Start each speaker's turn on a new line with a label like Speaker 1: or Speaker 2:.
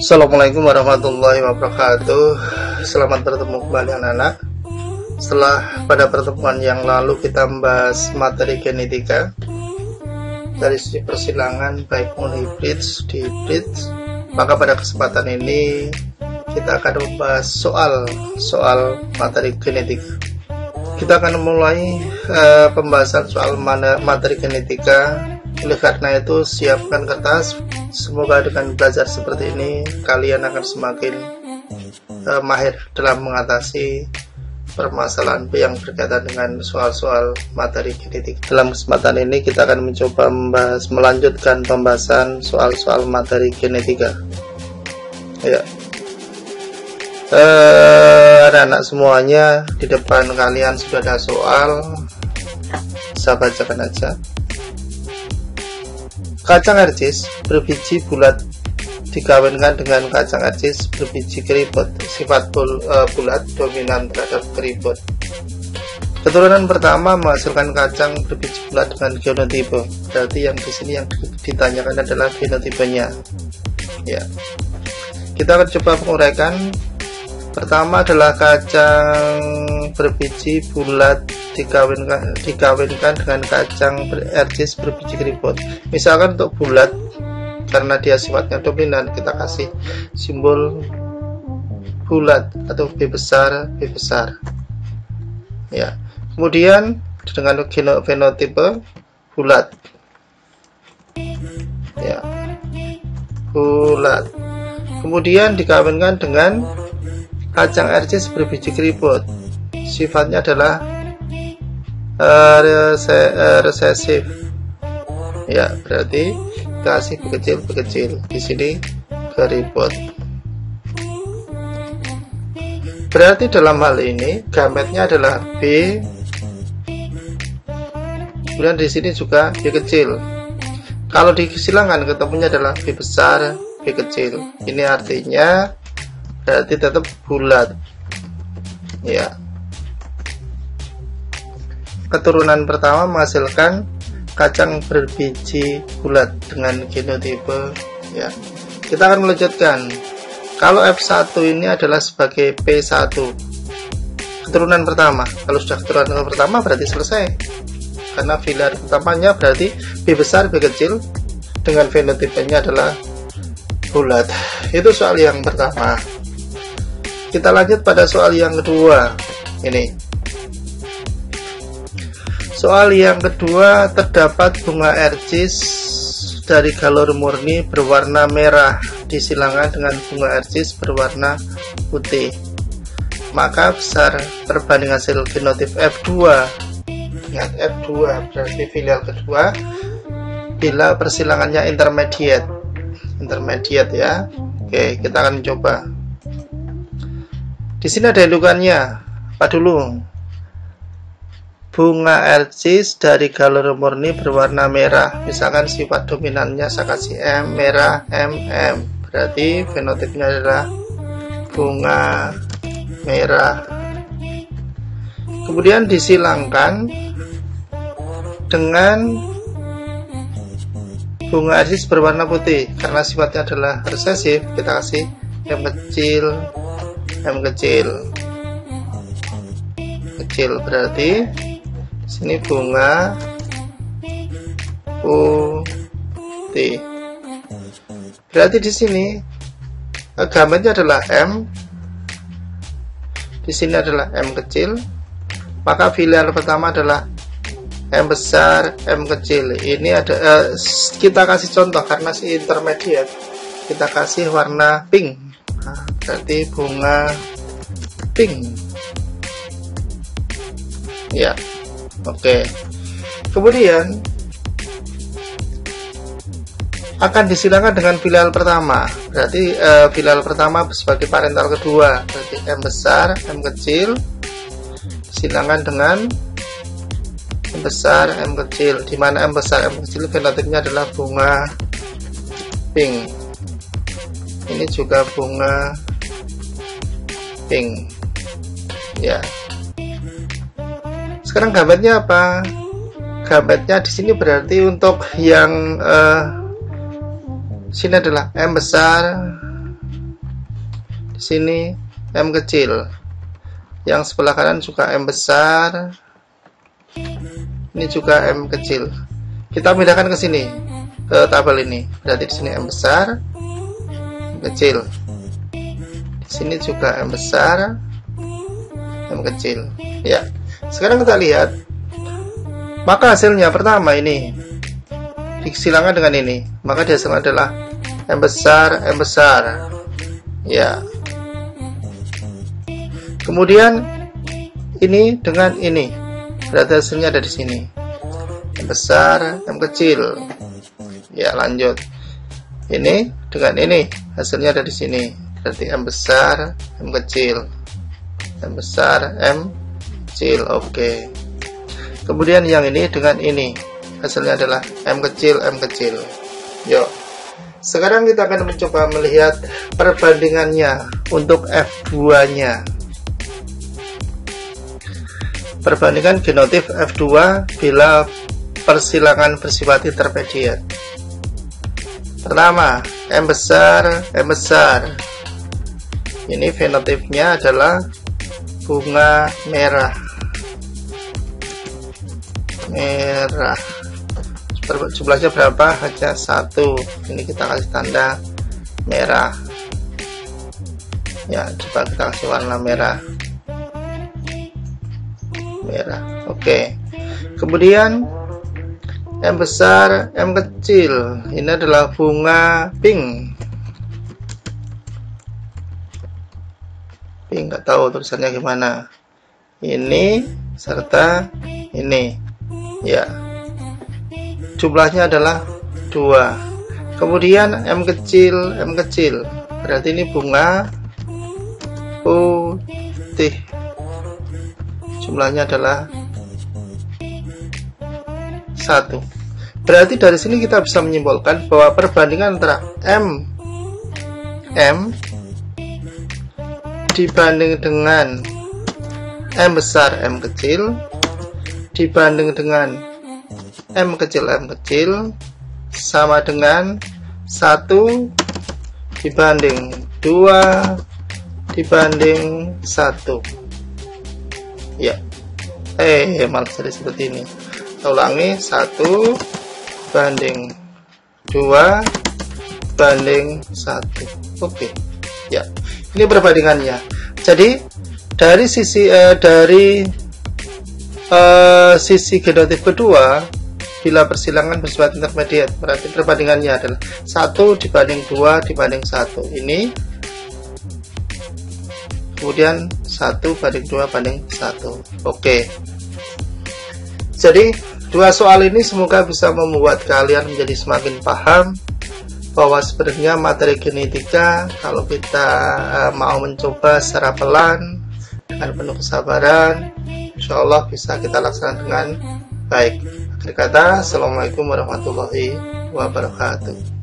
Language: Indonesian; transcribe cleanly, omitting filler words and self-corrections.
Speaker 1: Assalamualaikum warahmatullahi wabarakatuh. Selamat bertemu kembali anak-anak. Setelah pada pertemuan yang lalu kita membahas materi genetika dari sisi persilangan baik monohibrid, dihibrid, maka pada kesempatan ini kita akan membahas soal materi genetika. Kita akan mulai pembahasan soal materi genetika. Oleh karena itu siapkan kertas. Semoga dengan belajar seperti ini kalian akan semakin mahir dalam mengatasi permasalahan yang berkaitan dengan soal-soal materi genetik. Dalam kesempatan ini kita akan mencoba melanjutkan pembahasan soal-soal materi genetika. Ya, anak-anak semuanya, di depan kalian sudah ada soal. Saya bacakan aja. Kacang RCS berbiji bulat dikawinkan dengan kacang RCS berbiji keriput. Sifat bulat dominan terhadap keriput. Keturunan pertama menghasilkan kacang berbiji bulat dengan genotipe. Berarti yang di sini yang ditanyakan adalah genotipenya. Ya. Kita akan coba menguraikan. Pertama adalah kacang berbiji bulat dikawinkan dengan kacang RCS berbiji keriput. Misalkan untuk bulat, karena dia sifatnya dominan, kita kasih simbol bulat atau B besar. Ya. Kemudian dengan fenotipe bulat. Ya. Bulat. Kemudian dikawinkan dengan kacang RCS berbiji keriput. Sifatnya adalah resesif. Ya, berarti kasih bekecil. Di sini keriput. Berarti dalam hal ini gametnya adalah B. Kemudian di sini juga B kecil. Kalau disilangan ketemunya adalah B besar, B kecil. Ini artinya berarti tetap bulat. Ya. Keturunan pertama menghasilkan kacang berbiji bulat dengan genotipe. Ya. Kita akan melanjutkan. Kalau F1 ini adalah sebagai P1. Keturunan pertama. Kalau sudah keturunan pertama berarti selesai. Karena filial pertamanya berarti B besar, B kecil dengan fenotipenya adalah bulat. Itu soal yang pertama. Kita lanjut pada soal yang kedua. Ini. Soal yang kedua, terdapat bunga RCS dari galur murni berwarna merah disilangan dengan bunga RCS berwarna putih. Maka besar perbanding hasil genotip F2. Ingat F2 berarti filial kedua bila persilangannya intermediate ya. Oke, kita akan coba. Di sini ada indukannya. Apa dulu? Bunga RCS dari galur murni berwarna merah. Misalkan sifat dominannya saya kasih M, merah, MM. Berarti fenotipnya adalah bunga merah. Kemudian disilangkan dengan bunga RCS berwarna putih. Karena sifatnya adalah resesif, kita kasih M kecil. Berarti sini bunga putih. Berarti di sini gametnya adalah M. Di sini adalah M kecil. Maka filial pertama adalah M besar, M kecil. Ini ada kita kasih contoh karena si intermediate. Kita kasih warna pink. Nah, berarti bunga pink. Ya. Oke. Kemudian akan disilangkan dengan filial pertama. Berarti filial pertama sebagai parental kedua. Berarti M besar, M kecil disilangkan dengan M besar, M kecil. Di mana M besar, M kecil fenotipnya adalah bunga pink. Ini juga bunga pink. Ya. Sekarang gametnya apa? Gametnya di sini berarti untuk yang sini adalah M besar, sini M kecil, yang sebelah kanan juga M besar, ini juga M kecil. Kita pindahkan ke sini, ke tabel ini. Berarti di sini M besar, M kecil. Di sini juga M besar, M kecil. Ya. Sekarang kita lihat. Maka hasilnya pertama ini disilangan dengan ini. Maka hasilnya adalah M besar, M besar. Ya. Kemudian ini dengan ini. Berarti hasilnya ada di sini. M besar, M kecil. Ya, lanjut. Ini dengan ini, hasilnya ada di sini. Berarti M besar, M kecil. M besar, M kecil. Oke. Kemudian yang ini dengan ini, hasilnya adalah M kecil, M kecil. Yuk. Sekarang kita akan mencoba melihat perbandingannya untuk F2-nya. Perbandingan genotif F2 bila persilangan bersifat intermediate. Pertama, M besar, M besar. Ini fenotipnya adalah bunga merah. Merah. Jumlahnya berapa? Hanya 1. Ini kita kasih tanda merah. Ya, coba kita kasih warna merah. Merah. Oke. Kemudian M besar, M kecil. Ini adalah bunga pink. Pink, nggak tahu tulisannya gimana. Ini serta ini. Ya. Jumlahnya adalah 2. Kemudian M kecil, M kecil. Berarti ini bunga putih. Jumlahnya adalah 1. Berarti dari sini kita bisa menyimpulkan bahwa perbandingan antara M dibanding dengan M besar, M kecil dibanding dengan M kecil, M kecil sama dengan 1 dibanding 2 dibanding 1. Ya. Malah jadi seperti ini. Kita ulangi, 1 banding 2 banding 1. Oke. Ya. Ini perbandingannya. Jadi dari sisi sisi genotif kedua, bila persilangan bersifat intermediate, berarti perbandingannya adalah 1 dibanding 2 dibanding 1. Ini kemudian 1 banding 2 banding 1. Oke. Jadi dua soal ini semoga bisa membuat kalian menjadi semakin paham bahwa sebenarnya materi genetika kalau kita mau mencoba secara pelan dengan penuh kesabaran, insya Allah bisa kita laksanakan dengan baik. Akhir kata, Assalamualaikum warahmatullahi wabarakatuh.